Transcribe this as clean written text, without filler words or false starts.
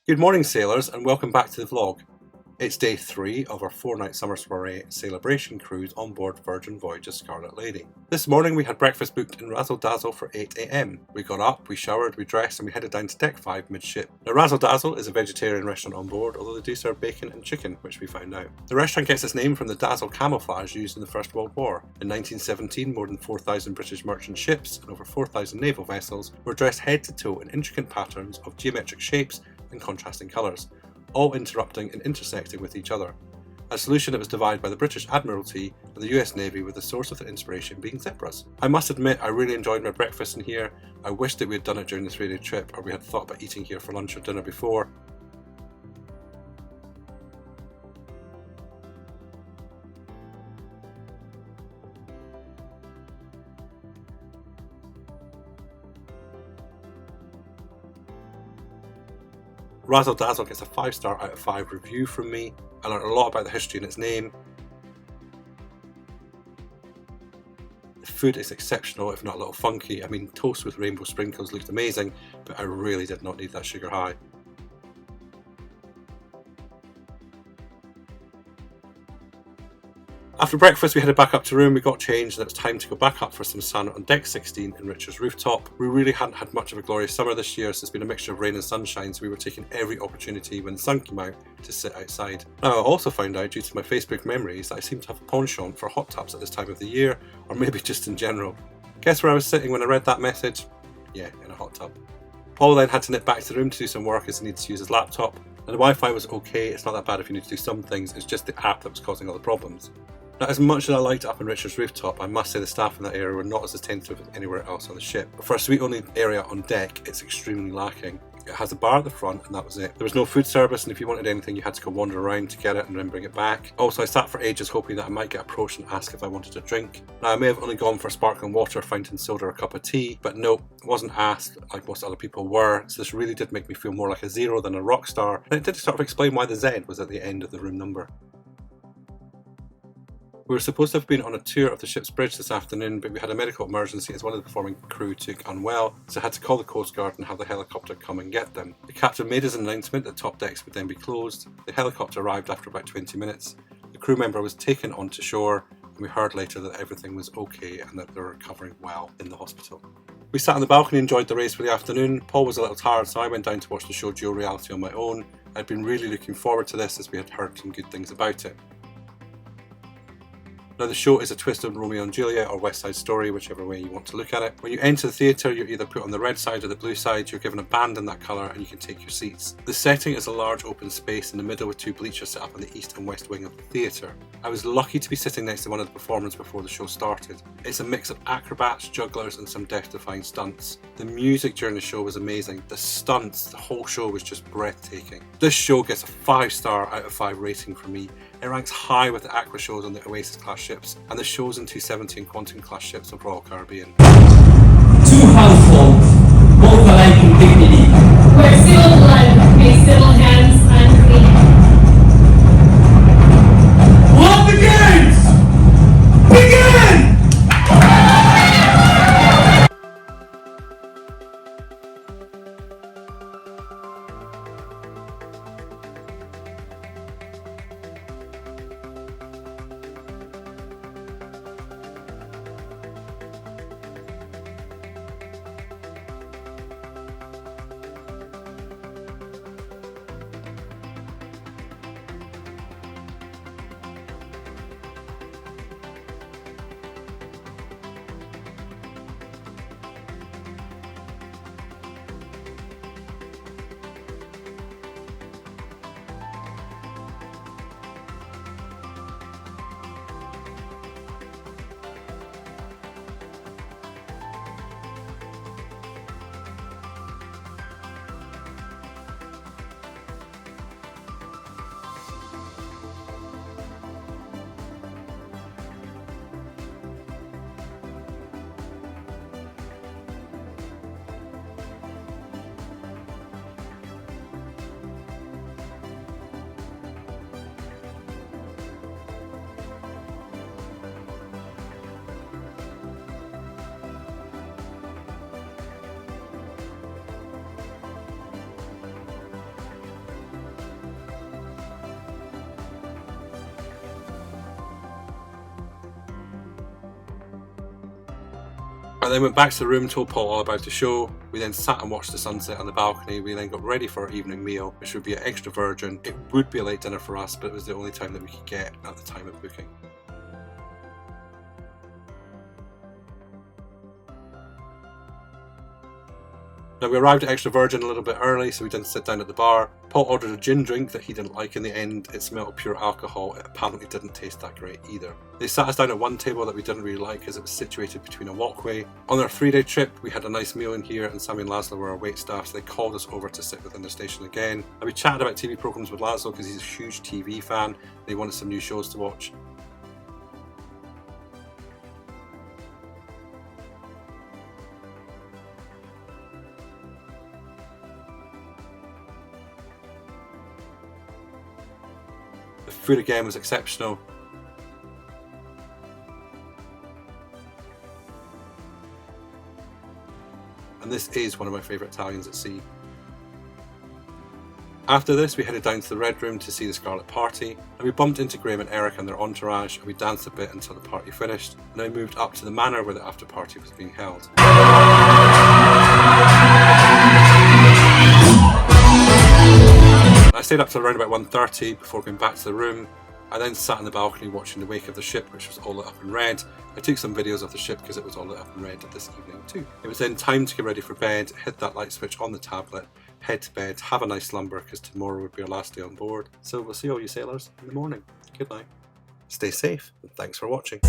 Good morning, sailors, and welcome back to the vlog. It's day 3 of our 4-night summer soiree Sailabration cruise on board Virgin Voyages Scarlet Lady. This morning we had breakfast booked in Razzle Dazzle for 8 AM. We got up, we showered, we dressed, and we headed down to deck 5 midship. Now Razzle Dazzle is a vegetarian restaurant on board, although they do serve bacon and chicken, which we found out. The restaurant gets its name from the dazzle camouflage used in the First World War. In 1917, more than 4,000 British merchant ships and over 4,000 naval vessels were dressed head to toe in intricate patterns of geometric shapes and contrasting colours, all interrupting and intersecting with each other. A solution that was devised by the British Admiralty and the US Navy, with the source of the inspiration being zebras. I must admit, I really enjoyed my breakfast in here. I wish that we had done it during the 3-day trip, or we had thought about eating here for lunch or dinner before. Razzle Dazzle gets a 5-star out of 5 review from me. I learned a lot about the history in its name. The food is exceptional, if not a little funky. I mean, toast with rainbow sprinkles looked amazing, but I really did not need that sugar high. After breakfast we headed back up to room, we got changed, and it was time to go back up for some sun on deck 16 in Richard's Rooftop. We really hadn't had much of a glorious summer this year, so it's been a mixture of rain and sunshine, so we were taking every opportunity when the sun came out to sit outside. Now I also found out, due to my Facebook memories, that I seem to have a penchant for hot tubs at this time of the year, or maybe just in general. Guess where I was sitting when I read that message? Yeah, in a hot tub. Paul then had to nip back to the room to do some work as he needed to use his laptop, and the Wi-Fi was okay. It's not that bad if you need to do some things, it's just the app that was causing all the problems. Now, as much as I liked it up in Richard's Rooftop, I must say the staff in that area were not as attentive as anywhere else on the ship. But for a suite-only area on deck, it's extremely lacking. It has a bar at the front, and that was it. There was no food service, and if you wanted anything, you had to go wander around to get it and then bring it back. Also, I sat for ages hoping that I might get approached and asked if I wanted a drink. Now, I may have only gone for sparkling water, fountain soda, or a cup of tea, but no, I wasn't asked like most other people were, so this really did make me feel more like a zero than a rock star, and it did sort of explain why the Z was at the end of the room number. We were supposed to have been on a tour of the ship's bridge this afternoon, but we had a medical emergency as one of the performing crew took unwell, so I had to call the Coast Guard and have the helicopter come and get them. The captain made his announcement that top decks would then be closed. The helicopter arrived after about 20 minutes. The crew member was taken onto shore, and we heard later that everything was okay and that they were recovering well in the hospital. We sat on the balcony and enjoyed the race for the afternoon. Paul was a little tired, so I went down to watch the show Dual Reality on my own. I'd been really looking forward to this as we had heard some good things about it. Now, the show is a twist on Romeo and Juliet or West Side Story, whichever way you want to look at it. When you enter the theatre, you're either put on the red side or the blue side. You're given a band in that colour and you can take your seats. The setting is a large open space in the middle with 2 bleachers set up on the east and west wing of the theatre. I was lucky to be sitting next to one of the performers before the show started. It's a mix of acrobats, jugglers and some death-defying stunts. The music during the show was amazing. The stunts, the whole show was just breathtaking. This show gets a 5-star out of 5 rating from me. It ranks high with the Aqua shows on the Oasis class ships and the shows in 270 and Quantum class ships of Royal Caribbean. 2 households, both alike in dignity, where civil blood makes civil hands unclean. Let the games begin! I then went back to the room, told Paul all about the show. We then sat and watched the sunset on the balcony. We then got ready for our evening meal, which would be at Extra Virgin. It would be a late dinner for us, but it was the only time that we could get at the time of booking. Now, we arrived at Extra Virgin a little bit early, so we didn't sit down at the bar. Paul ordered a gin drink that he didn't like in the end. It smelled of pure alcohol. It apparently didn't taste that great either. They sat us down at one table that we didn't really like as it was situated between a walkway. On our 3-day trip, we had a nice meal in here, and Sammy and Laszlo were our wait staff, so they called us over to sit within their station again. And we chatted about TV programmes with Laszlo because he's a huge TV fan. They wanted some new shows to watch. The food again was exceptional. And this is one of my favourite Italians at sea. After this, we headed down to the Red Room to see the Scarlet Party, and we bumped into Graham and Eric and their entourage, and we danced a bit until the party finished, and then we moved up to the manor where the after party was being held. I stayed up till around about 1:30 before going back to the room. I then sat on the balcony watching the wake of the ship, which was all lit up in red. I took some videos of the ship because it was all lit up in red this evening too. It was then time to get ready for bed, hit that light switch on the tablet, head to bed, have a nice slumber because tomorrow would be our last day on board. So we'll see all you sailors in the morning. Good night. Stay safe and thanks for watching.